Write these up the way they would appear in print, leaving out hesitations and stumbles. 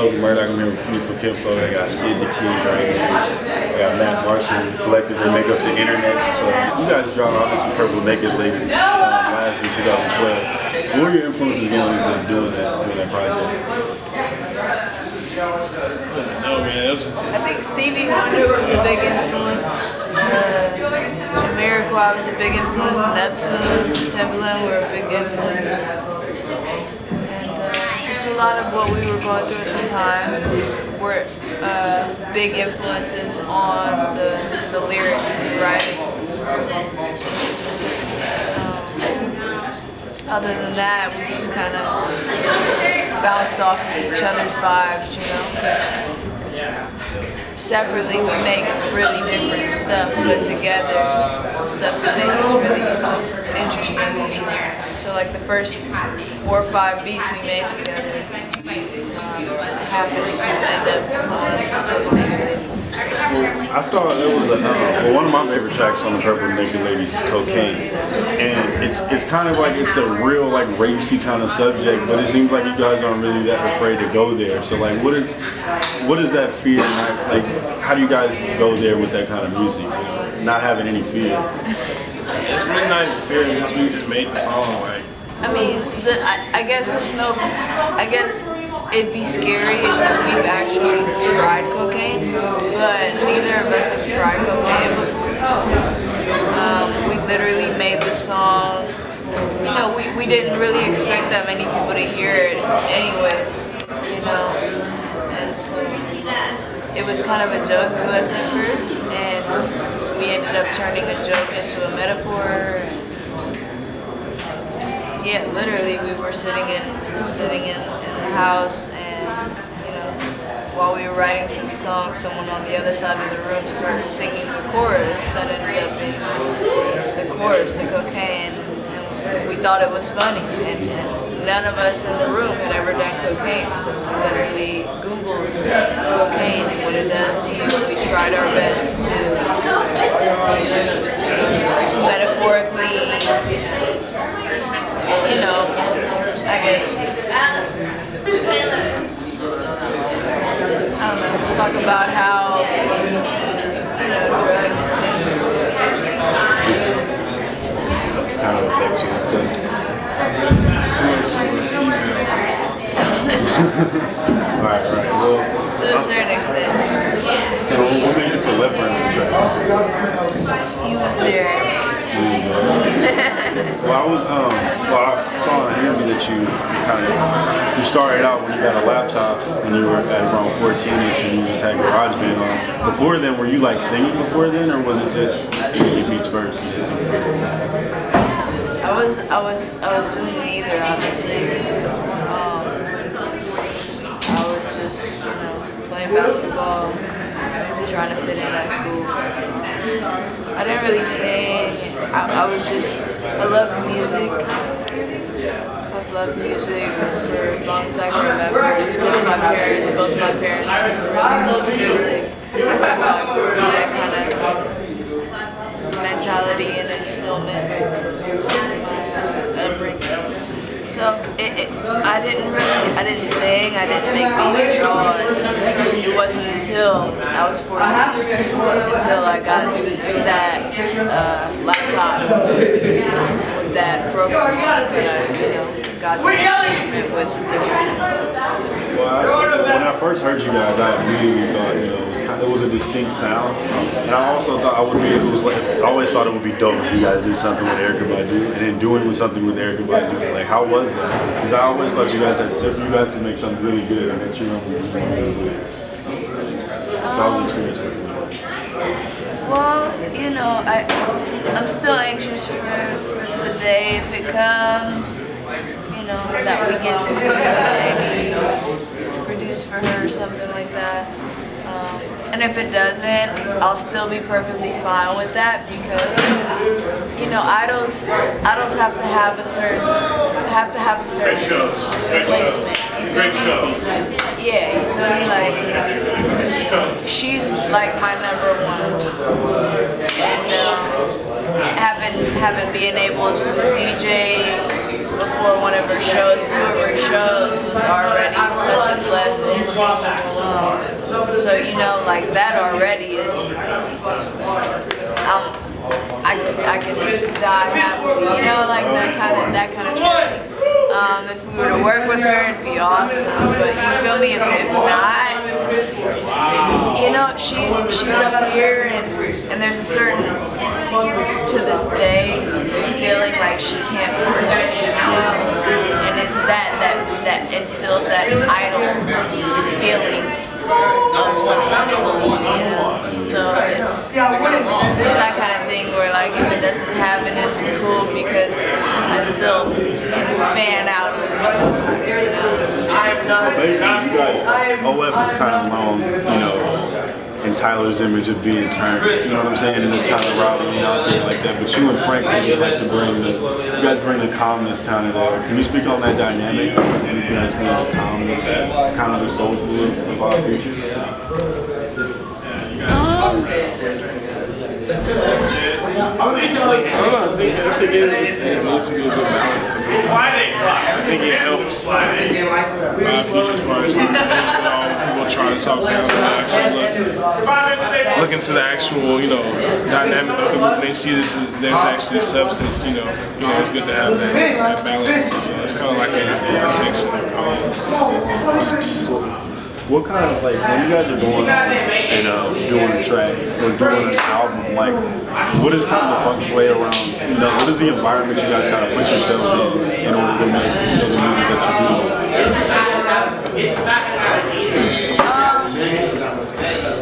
Logan Murdoch. I'm here with Youthful Kinfolk. I got Sid the Kid right here. I got Martians collective. They make up the internet. So you guys dropped obviously Purple Naked Ladies last year, 2012. What were your influences going into doing that project? I think Stevie Wonder was a big influence. Jamiroquai was a big influence. Neptunes, Timbaland were big influences. And just a lot of what we were going through at the time were big influences on the lyrics and writing specifically. Other than that, we just kind of bounced off of each other's vibes, you know. Separately, we make really different stuff, but together, the stuff we make is really interesting. So, like the first 4 or 5 beats we made together happened to end up on Purple Naked Ladies. Well, I saw it was one of my favorite tracks on the Purple Naked Ladies is Cocaine, and it's kind of like it's a real like racy kind of subject, but it seems like you guys aren't really that afraid to go there. So like, what is that fear? Like, how do you guys go there with that kind of music, not having any fear? It's really not even fear. We just made the song like. I mean, I guess there's no. I guess it'd be scary if we've actually tried cocaine, but neither of us have tried cocaine before. We literally made the song. You know, we didn't really expect that many people to hear it, anyways. You know, and so it was kind of a joke to us at first, and we ended up turning a joke into a metaphor. Yeah, literally, we were sitting in the house, and you know, while we were writing to the song, someone on the other side of the room started singing the chorus that ended up being the chorus to Cocaine, and we thought it was funny, and none of us in the room had ever done cocaine, so we literally Googled cocaine and what it does to you. We tried our best to metaphorically, you know, I guess, I don't know, talk about how, you know, drugs can How it affects you. Right. Well, to a certain extent. What made you put Leopard in the track? He was there. Well, I saw in an interview that you started out when you got a laptop when you were at around 14ish and you just had GarageBand on. Before then, were you like singing before then, or was it just making beats first? I was doing neither, honestly. I was just, you know, playing basketball, trying to fit in at school. I didn't really sing. I love music. I've loved music for as long as I can remember. It's because both my parents really love music. So I grew up with that kind of mentality and instillment in my upbringing. So I didn't sing, I didn't make beats at all. It wasn't until I was 14 until I got that laptop with that program that I, got to experiment with different. Well, when I first heard you guys, I immediately thought it was a distinct sound, and I also thought I always thought it would be dope if you guys did something with Erykah Badu, and then doing something with Erykah Badu. Like, how was that? Because I always thought you guys could make something really good, and that you know. So how was the experience with that? Well, you know, I'm still anxious for the day if it comes. You know, that we get to maybe produce for her or something like that. And if it doesn't, I'll still be perfectly fine with that because, you know, idols have to have a certain placement. Great show. Yeah, you feel me? Like, she's like my #1. And having been able to DJ before one of her shows, 2 of her shows was already such a blessing. So you know, like that already is. I can die happily, you know, like that kind of feeling. If we were to work with her, it'd be awesome. But you feel me? If not, you know, she's up here, and there's a certain, to this day, feeling like she can't be touched, you know, and it's that instills that idol feeling of someone into you. So it's that kind of thing where, like, if it doesn't happen, it's cool because I still can fan out over somebody. Basically, you guys, OF is kind of known, you know, in Tyler's image of being turned, you know what I'm saying, and this kind of rowdy and out there like that. But you and Frank, you like to you guys bring the calmness down to there. Can you speak on that dynamic? You guys bring the calmness, kind of the soulful of our future? I think it needs to be a good balance. I think it helps my future as far as just people trying to talk down and actually look into the actual, you know, dynamic of the group. They see this as, there's actually substance, you know, it's good to have that balance. So it's kind of like a protection. What kind of, like, when you guys are going and doing a track or doing an album, like, what is kind of the fun way around, you know, what is the environment you guys kind of put yourself in order to make, you know, the music that you do?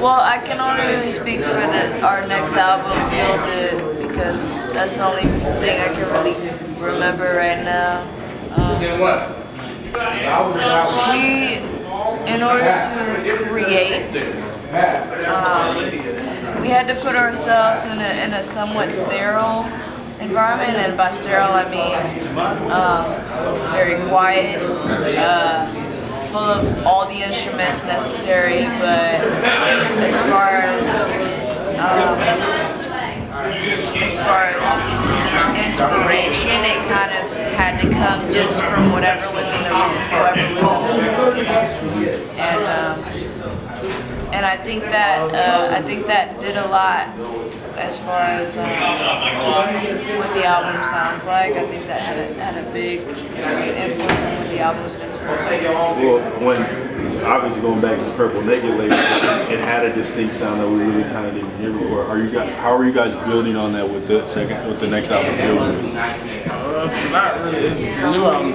Well, I can only really speak for our next album, Feel Good, because that's the only thing I can really remember right now. In order to create, we had to put ourselves in a somewhat sterile environment, and by sterile I mean very quiet, full of all the instruments necessary, but as far as inspiration, it kind of had to come just from whatever was in the room, whoever was in the room, you know. And I think that did a lot as far as what the album sounds like. I think that had a big influence on what the album was going to sound like. Well, when obviously going back to Purple Naked Lady, it had a distinct sound that we really kind of didn't hear before. How are you guys building on that with the next album? Feel Good? It's not really. It's a new album.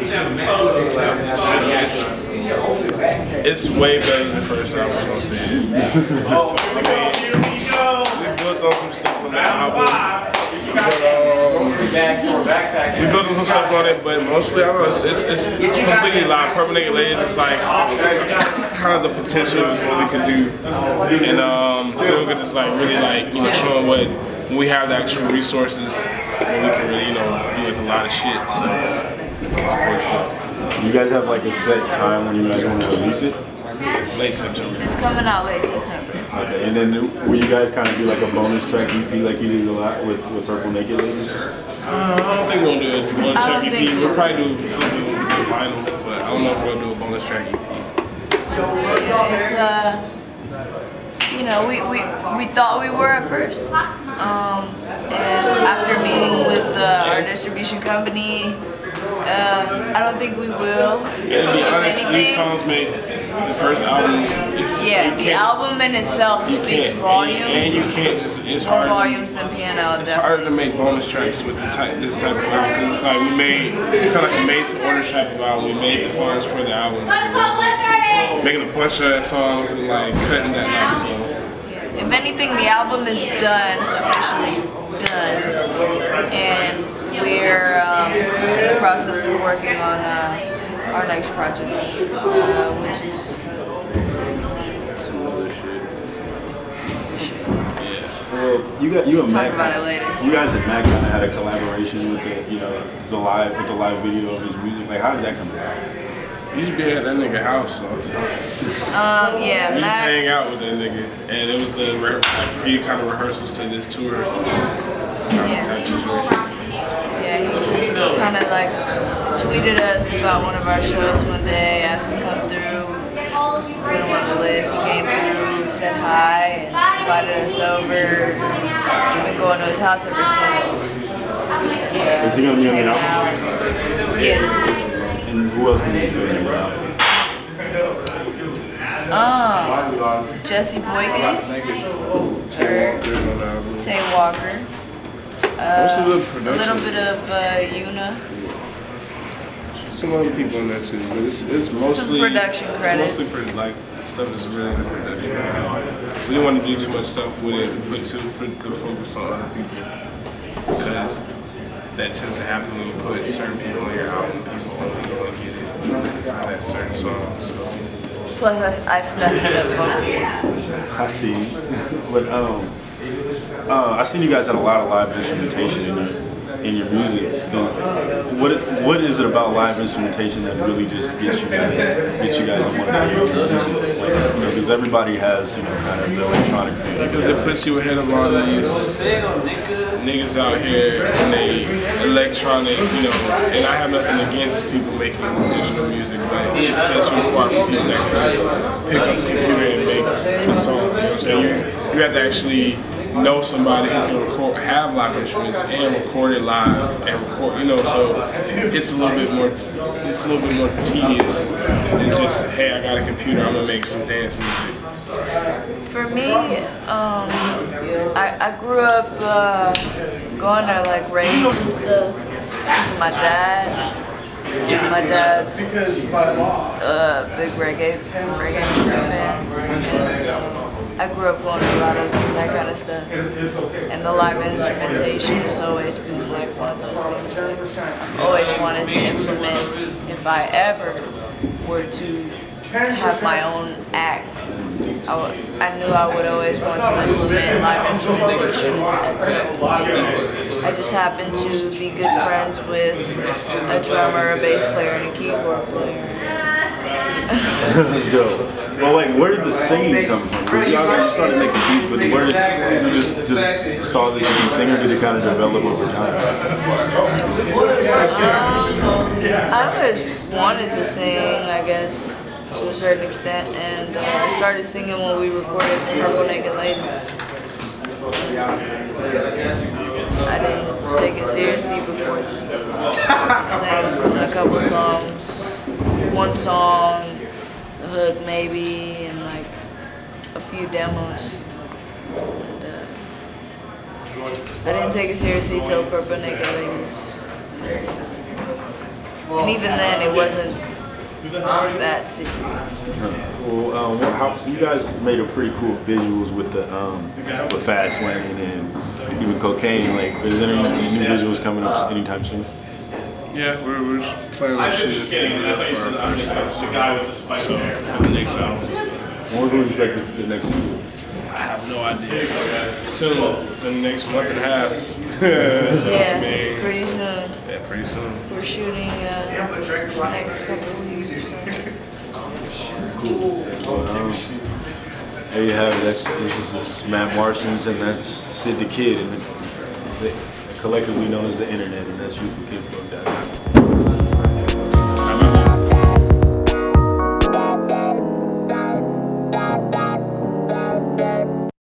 It's way better than the first album. I'm saying. So, I mean, we built on some stuff on that album. We built on some stuff on it, but mostly I don't know. It's completely live. Purple Naked Ladies is like kind of the potential of what we can do, and Feel Good is like really like, you know, showing what when we have the actual resources, when we can really, you know, do with a lot of shit. So it's pretty cool. You guys have like a set time when you guys want to release it? Late September. It's coming out late September. Okay, and then will you guys kind of do like a bonus track EP like you did a lot with Purple Naked Ladies? I don't think we'll do a bonus track EP. We'll probably do something with the vinyl, but I don't know if we'll do a bonus track EP. Yeah, it's you know, we thought we were at first, and after meeting with our distribution company, I don't think we will. Yeah, to be honest, these songs made the first album. The album in itself speaks volumes. And you can't just, it's hard. More volumes than piano. It's harder to make bonus tracks with this type of album, because it's like it's kind of like a made to order type of album. We made the songs for the album. Making a bunch of songs and like cutting that out. So if anything, the album is done, officially done, and we're in the process of working on our next project, which is some other shit. Well, you and Mac. Talk about it later. You guys and Mac kind of had a collaboration with the live video of his music. Like, how did that come about? We used to be at that nigga house all the time. Yeah, we Mac. just hang out with that nigga, and it was he kind of rehearsals to this tour. Yeah, he kind of like tweeted us about one of our shows one day, asked to come through, put him on the list. He came through, said hi, and invited us over. We've been going to his house ever since. Is he going to be on the album? He is. And who else can be on the album? Jesse Boykins, Tay Walker, a little bit of Yuna. Some other people in there too, but it's mostly some production credits. It's mostly like stuff that's really in the production. We didn't want to do too much stuff with it, put the focus on other people, because that tends to happen when you put certain people on your album. People only go and get it for that certain song. So. Plus, I stepped it up vocally. I see. But I seen you guys had a lot of live instrumentation in your music. What is it about live instrumentation that really just gets you guys on one of your because everybody has kind of the electronic thing. Because it puts you ahead of all of these niggas out here and they electronic, and I have nothing against people making digital music, but it sets you apart from people that can just pick up the computer and make a song. You know what I'm saying? You have to actually know somebody who can have live instruments and record it live and record, so it's a little bit more tedious than just, hey, I got a computer, I'm gonna make some dance music. For me, I grew up going to like raves and stuff with my dad. My dad's a big reggae music fan, and so I grew up going to a lot of that kind of stuff. And the live instrumentation has always been like one of those things that I've always wanted to implement if I ever were to have my own act. I knew I would always want to implement live instrumentation at some point. I just happened to be good friends with a drummer, a bass player, and a keyboard player. That's dope. Well, where did the singing come from? Y'all started making beats, but where did you just saw that you could sing, or did it kind of develop over time? I always wanted to sing, I guess, to a certain extent, and I started singing when we recorded Purple Naked Ladies. I didn't take it seriously before then. Sang a couple songs, one song, a hook maybe, and like a few demos. And, I didn't take it seriously till Purple Naked Ladies. And even then, it wasn't that serious. Well, you guys made a pretty cool visuals with the with Fast Lane and even Cocaine. Is there any new visuals coming up anytime soon? Yeah, we're just planning on shooting for our first album. So for the next album. What do we expect for the next season? I have no idea. Soon, for the next month and a half. So, pretty soon. Yeah, pretty soon. We're shooting the next couple of weeks or so. Cool. Well, there you have it. This is Matt Martians, and that's Sid the Kid, and collectively known as the Internet, and that's youthful kinfolk.com.